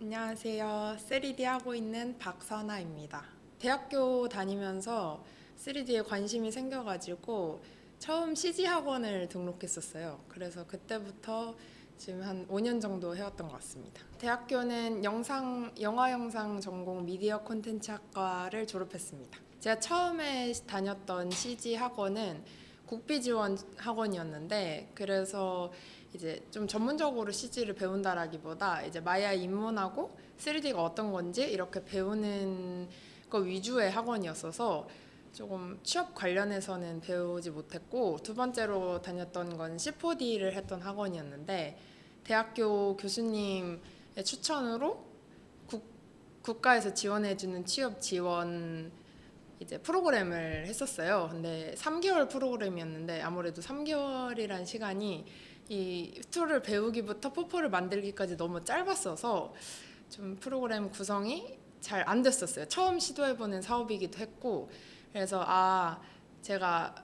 안녕하세요. 3D 하고 있는 박선아입니다. 대학교 다니면서 3D에 관심이 생겨가지고 처음 CG 학원을 등록했었어요. 그래서 그때부터 지금 한 5년 정도 해왔던 것 같습니다. 대학교는 영화 영상 전공 미디어 콘텐츠 학과를 졸업했습니다. 제가 처음에 다녔던 CG 학원은 국비 지원 학원이었는데, 그래서 이제 좀 전문적으로 CG를 배운다라기보다 이제 마야 입문하고 3D가 어떤 건지 이렇게 배우는 거 위주의 학원이었어서 조금 취업 관련해서는 배우지 못했고, 두 번째로 다녔던 건 C4D를 했던 학원이었는데, 대학교 교수님의 추천으로 국가에서 지원해주는 취업 지원 이제 프로그램을 했었어요. 근데 3개월 프로그램이었는데 아무래도 3개월이란 시간이 이 툴을 배우기부터 포포를 만들기까지 너무 짧았어서 좀 프로그램 구성이 잘 안 됐었어요. 처음 시도해보는 사업이기도 했고, 그래서 제가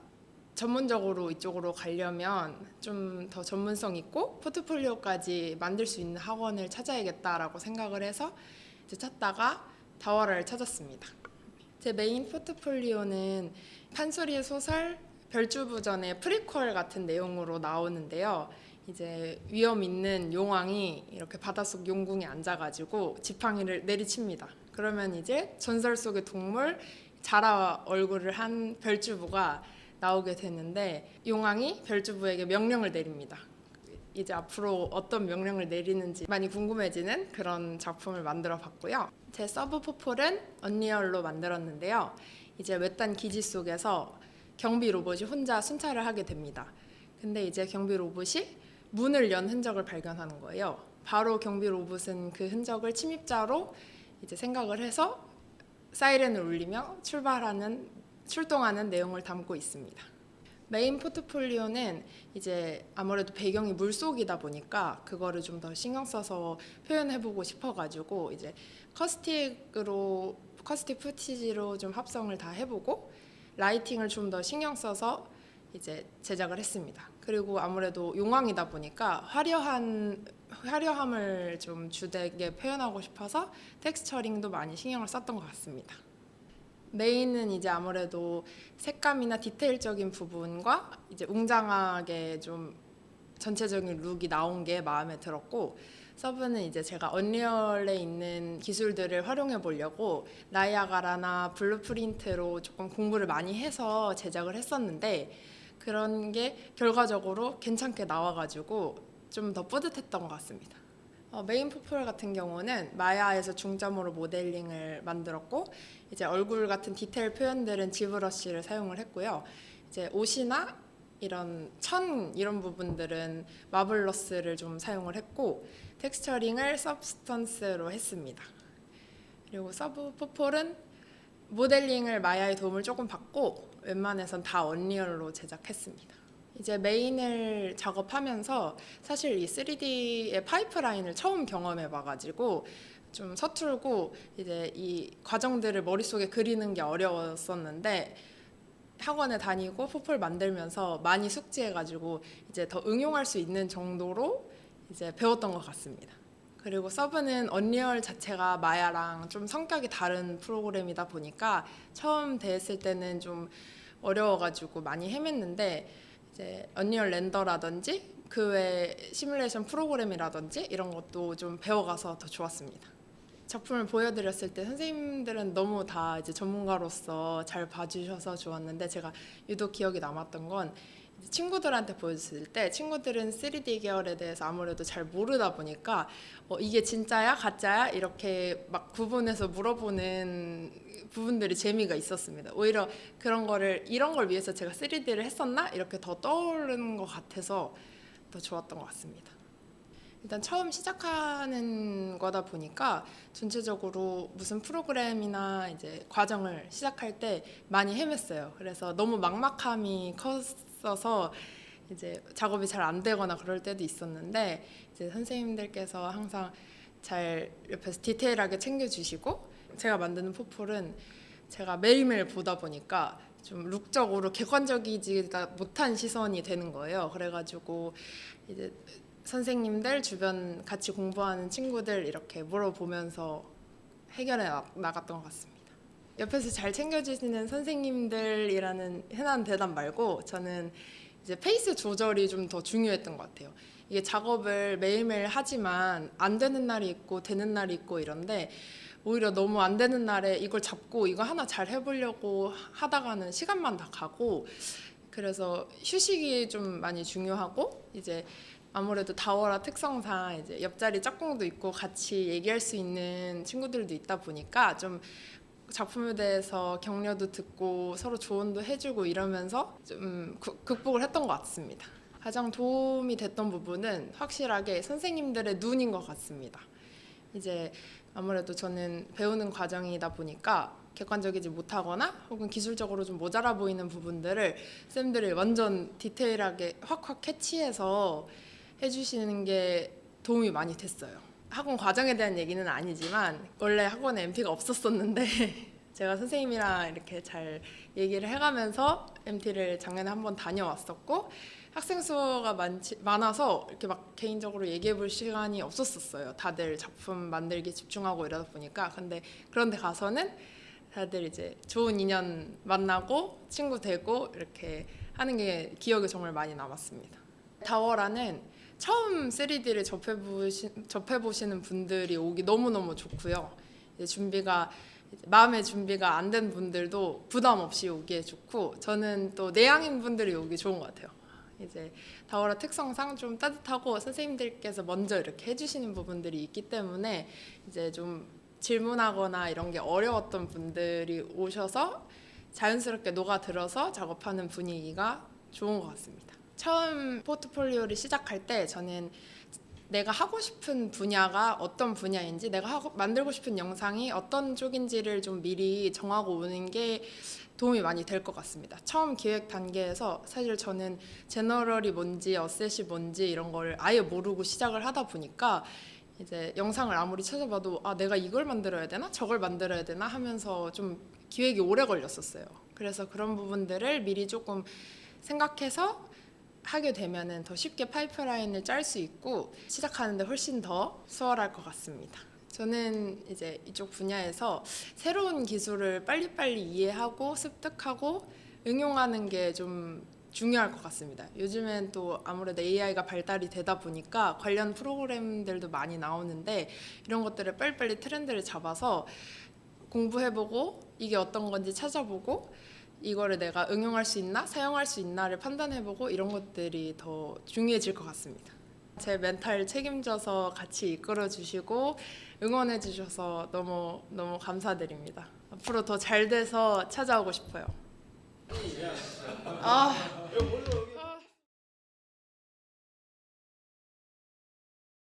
전문적으로 이쪽으로 가려면 좀 더 전문성 있고 포트폴리오까지 만들 수 있는 학원을 찾아야겠다라고 생각을 해서 이제 찾다가 다워라를 찾았습니다. 제 메인 포트폴리오는 판소리의 소설 별주부전의 프리퀄 같은 내용으로 나오는데요. 이제 위험 있는 용왕이 이렇게 바닷속 용궁에 앉아가지고 지팡이를 내리칩니다. 그러면 이제 전설 속의 동물 자라 얼굴을 한 별주부가 나오게 되는데, 용왕이 별주부에게 명령을 내립니다. 이제 앞으로 어떤 명령을 내리는지 많이 궁금해지는 그런 작품을 만들어 봤고요. 제 서브 포폴은 언리얼로 만들었는데요. 이제 외딴 기지 속에서 경비 로봇이 혼자 순찰을 하게 됩니다. 근데 이제 경비 로봇이 문을 연 흔적을 발견하는 거예요. 바로 경비 로봇은 그 흔적을 침입자로 이제 생각을 해서 사이렌을 울리며 출동하는 내용을 담고 있습니다. 메인 포트폴리오는 이제 아무래도 배경이 물속이다 보니까 그거를 좀 더 신경 써서 표현해보고 싶어가지고 이제 커스틱 푸티지로 좀 합성을 다 해보고 라이팅을 좀 더 신경 써서 이제 제작을 했습니다. 그리고 아무래도 용왕이다 보니까 화려함을 좀 주되게 표현하고 싶어서 텍스처링도 많이 신경을 썼던 것 같습니다. 메인은 이제 아무래도 색감이나 디테일적인 부분과 이제 웅장하게 좀 전체적인 룩이 나온 게 마음에 들었고, 서브는 이제 제가 언리얼에 있는 기술들을 활용해 보려고 나이아가라나 블루프린트로 조금 공부를 많이 해서 제작을 했었는데, 그런 게 결과적으로 괜찮게 나와가지고 좀 더 뿌듯했던 것 같습니다. 메인 포폴 같은 경우는 마야에서 중점으로 모델링을 만들었고, 이제 얼굴 같은 디테일 표현들은 지브러쉬를 사용을 했고요. 이제 옷이나 이런 부분들은 마블러스를 좀 사용을 했고, 텍스처링을 서브스턴스로 했습니다. 그리고 서브 포폴은 모델링을 마야의 도움을 조금 받고 웬만해선 다 언리얼로 제작했습니다. 이제 메인을 작업하면서 사실 이 3D의 파이프라인을 처음 경험해 봐가지고 좀 서툴고 이제 이 과정들을 머릿속에 그리는 게 어려웠었는데, 학원에 다니고 포폴 만들면서 많이 숙지해가지고 이제 더 응용할 수 있는 정도로 이제 배웠던 것 같습니다. 그리고 서브는 언리얼 자체가 마야랑 좀 성격이 다른 프로그램이다 보니까 처음 대했을 때는 좀 어려워가지고 많이 헤맸는데, 이제 언리얼 렌더라든지 그 외 시뮬레이션 프로그램이라든지 이런 것도 좀 배워가서 더 좋았습니다. 작품을 보여드렸을 때 선생님들은 너무 다 이제 전문가로서 잘 봐주셔서 좋았는데, 제가 유독 기억에 남았던 건 친구들한테 보여줬을 때 친구들은 3D 계열에 대해서 아무래도 잘 모르다 보니까 이게 진짜야 가짜야 이렇게 막 구분해서 물어보는 부분들이 재미가 있었습니다. 오히려 이런 걸 위해서 제가 3D를 했었나 이렇게 더 떠오르는 것 같아서 더 좋았던 것 같습니다. 일단 처음 시작하는 거다 보니까 전체적으로 무슨 프로그램이나 이제 과정을 시작할 때 많이 헤맸어요. 그래서 너무 막막함이 컸어서 이제 작업이 잘 안 되거나 그럴 때도 있었는데, 이제 선생님들께서 항상 잘 옆에서 디테일하게 챙겨주시고, 제가 만드는 포폴은 제가 매일매일 보다 보니까 좀 룩적으로 객관적이지 못한 시선이 되는 거예요. 그래가지고 이제 선생님들, 주변 같이 공부하는 친구들 이렇게 물어보면서 해결해 나갔던 것 같습니다. 옆에서 잘 챙겨주시는 선생님들이라는 흔한 대답 말고 저는 이제 페이스 조절이 좀 더 중요했던 것 같아요. 이게 작업을 매일매일 하지만 안 되는 날이 있고 되는 날이 있고 이런데 오히려 너무 안 되는 날에 이걸 잡고 이거 하나 잘 해보려고 하다가는 시간만 다 가고, 그래서 휴식이 좀 많이 중요하고, 이제 아무래도 다워라 특성상 이제 옆자리 짝꿍도 있고 같이 얘기할 수 있는 친구들도 있다 보니까 좀 작품에 대해서 격려도 듣고 서로 조언도 해주고 이러면서 좀 극복을 했던 것 같습니다. 가장 도움이 됐던 부분은 확실하게 선생님들의 눈인 것 같습니다. 이제 아무래도 저는 배우는 과정이다 보니까 객관적이지 못하거나 혹은 기술적으로 좀 모자라 보이는 부분들을 쌤들이 완전 디테일하게 확확 캐치해서 해주시는 게 도움이 많이 됐어요. 학원 과정에 대한 얘기는 아니지만 원래 학원에 MT가 없었었는데 제가 선생님이랑 이렇게 잘 얘기를 해가면서 MT를 작년에 한번 다녀왔었고, 학생 수가 많아서 이렇게 막 개인적으로 얘기해 볼 시간이 없었어요. 다들 작품 만들기 집중하고 이러다 보니까. 근데 그런데 가서는 다들 이제 좋은 인연 만나고 친구 되고 이렇게 하는 게 기억에 정말 많이 남았습니다. 다워라는 처음 3D를 접해보시는 분들이 오기 너무너무 좋고요. 이제 마음의 준비가 안 된 분들도 부담 없이 오기에 좋고, 저는 또 내향인 분들이 오기 좋은 것 같아요. 이제 다워라 특성상 좀 따뜻하고 선생님들께서 먼저 이렇게 해주시는 부분들이 있기 때문에 이제 좀 질문하거나 이런 게 어려웠던 분들이 오셔서 자연스럽게 녹아들어서 작업하는 분위기가 좋은 것 같습니다. 처음 포트폴리오를 시작할 때 저는 내가 하고 싶은 분야가 어떤 분야인지, 내가 만들고 싶은 영상이 어떤 쪽인지를 좀 미리 정하고 오는 게 도움이 많이 될 것 같습니다. 처음 기획 단계에서 사실 저는 제너럴이 뭔지 어셋이 뭔지 이런 걸 아예 모르고 시작을 하다 보니까 이제 영상을 아무리 찾아봐도 내가 이걸 만들어야 되나 저걸 만들어야 되나 하면서 좀 기획이 오래 걸렸었어요. 그래서 그런 부분들을 미리 조금 생각해서 하게 되면은 더 쉽게 파이프라인을 짤 수 있고 시작하는데 훨씬 더 수월할 것 같습니다. 저는 이제 이쪽 분야에서 새로운 기술을 빨리빨리 이해하고 습득하고 응용하는 게 좀 중요할 것 같습니다. 요즘엔 또 아무래도 AI가 발달이 되다 보니까 관련 프로그램들도 많이 나오는데 이런 것들을 빨리빨리 트렌드를 잡아서 공부해보고 이게 어떤 건지 찾아보고 이거를 내가 응용할 수 있나 사용할 수 있나를 판단해보고 이런 것들이 더 중요해질 것 같습니다. 제 멘탈 책임져서 같이 이끌어 주시고 응원해 주셔서 너무 감사드립니다. 앞으로 더 잘 돼서 찾아오고 싶어요.